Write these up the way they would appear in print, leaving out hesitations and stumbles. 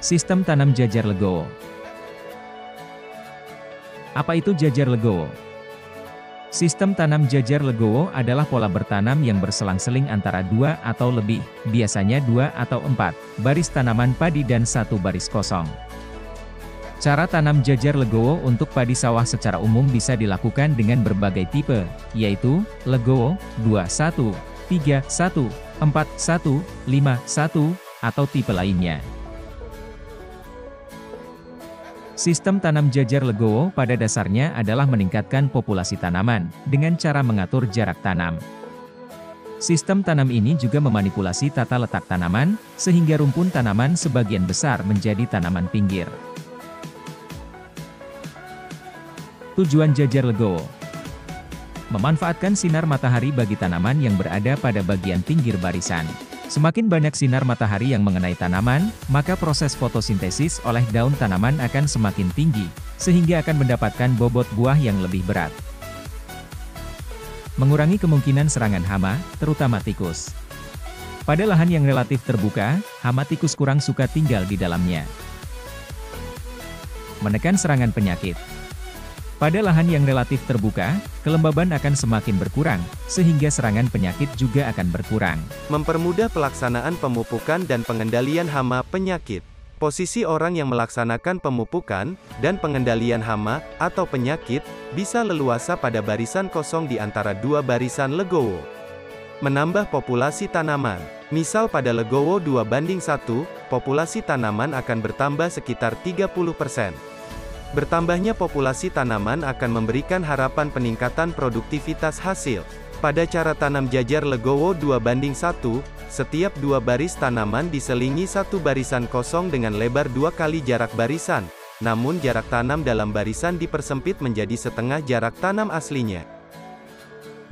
Sistem tanam jajar legowo. Apa itu jajar legowo? Sistem tanam jajar legowo adalah pola bertanam yang berselang-seling antara 2 atau lebih, biasanya 2 atau 4, baris tanaman padi dan 1 baris kosong. Cara tanam jajar legowo untuk padi sawah secara umum bisa dilakukan dengan berbagai tipe, yaitu, legowo, 2-1, 3-1, 4-1, 5-1, atau tipe lainnya. Sistem tanam jajar legowo pada dasarnya adalah meningkatkan populasi tanaman, dengan cara mengatur jarak tanam. Sistem tanam ini juga memanipulasi tata letak tanaman, sehingga rumpun tanaman sebagian besar menjadi tanaman pinggir. Tujuan jajar legowo: memanfaatkan sinar matahari bagi tanaman yang berada pada bagian pinggir barisan. Semakin banyak sinar matahari yang mengenai tanaman, maka proses fotosintesis oleh daun tanaman akan semakin tinggi, sehingga akan mendapatkan bobot buah yang lebih berat. Mengurangi kemungkinan serangan hama, terutama tikus. Pada lahan yang relatif terbuka, hama tikus kurang suka tinggal di dalamnya. Menekan serangan penyakit. Pada lahan yang relatif terbuka, kelembaban akan semakin berkurang, sehingga serangan penyakit juga akan berkurang. Mempermudah pelaksanaan pemupukan dan pengendalian hama penyakit. Posisi orang yang melaksanakan pemupukan dan pengendalian hama atau penyakit bisa leluasa pada barisan kosong di antara 2 barisan legowo. Menambah populasi tanaman. Misal pada legowo 2:1, populasi tanaman akan bertambah sekitar 30%. Bertambahnya populasi tanaman akan memberikan harapan peningkatan produktivitas hasil. Pada cara tanam jajar legowo 2:1, setiap 2 baris tanaman diselingi 1 barisan kosong dengan lebar 2 kali jarak barisan, namun jarak tanam dalam barisan dipersempit menjadi setengah jarak tanam aslinya.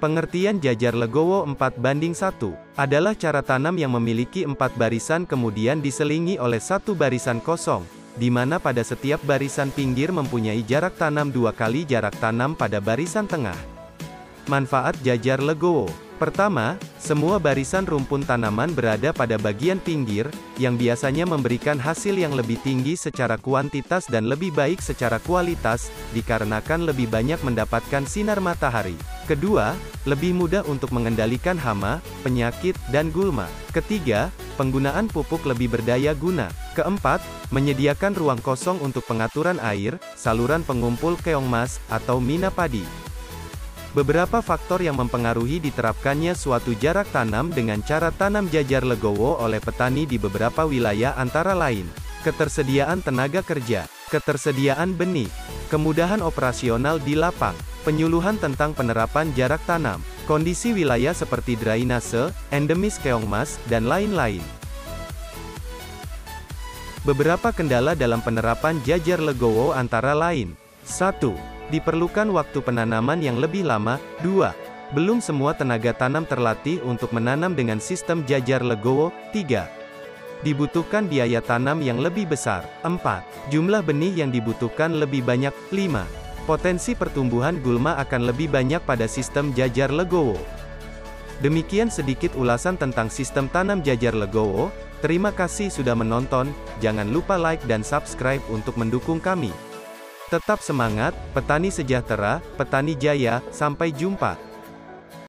Pengertian jajar legowo 4:1 adalah cara tanam yang memiliki 4 barisan kemudian diselingi oleh 1 barisan kosong, di mana pada setiap barisan pinggir mempunyai jarak tanam 2 kali jarak tanam pada barisan tengah. Manfaat jajar legowo. Pertama, semua barisan rumpun tanaman berada pada bagian pinggir, yang biasanya memberikan hasil yang lebih tinggi secara kuantitas dan lebih baik secara kualitas, dikarenakan lebih banyak mendapatkan sinar matahari. Kedua, lebih mudah untuk mengendalikan hama, penyakit, dan gulma. Ketiga, penggunaan pupuk lebih berdaya guna. Keempat, menyediakan ruang kosong untuk pengaturan air, saluran pengumpul keongmas, atau mina padi. Beberapa faktor yang mempengaruhi diterapkannya suatu jarak tanam dengan cara tanam jajar legowo oleh petani di beberapa wilayah antara lain: ketersediaan tenaga kerja, ketersediaan benih, kemudahan operasional di lapang, penyuluhan tentang penerapan jarak tanam, kondisi wilayah seperti drainase, endemis keongmas, dan lain-lain. Beberapa kendala dalam penerapan jajar legowo antara lain: 1. Diperlukan waktu penanaman yang lebih lama. 2. Belum semua tenaga tanam terlatih untuk menanam dengan sistem jajar legowo. 3. Dibutuhkan biaya tanam yang lebih besar. 4. Jumlah benih yang dibutuhkan lebih banyak. 5. Potensi pertumbuhan gulma akan lebih banyak pada sistem jajar legowo. Demikian sedikit ulasan tentang sistem tanam jajar legowo. Terima kasih sudah menonton, jangan lupa like dan subscribe untuk mendukung kami. Tetap semangat, petani sejahtera, petani jaya, sampai jumpa.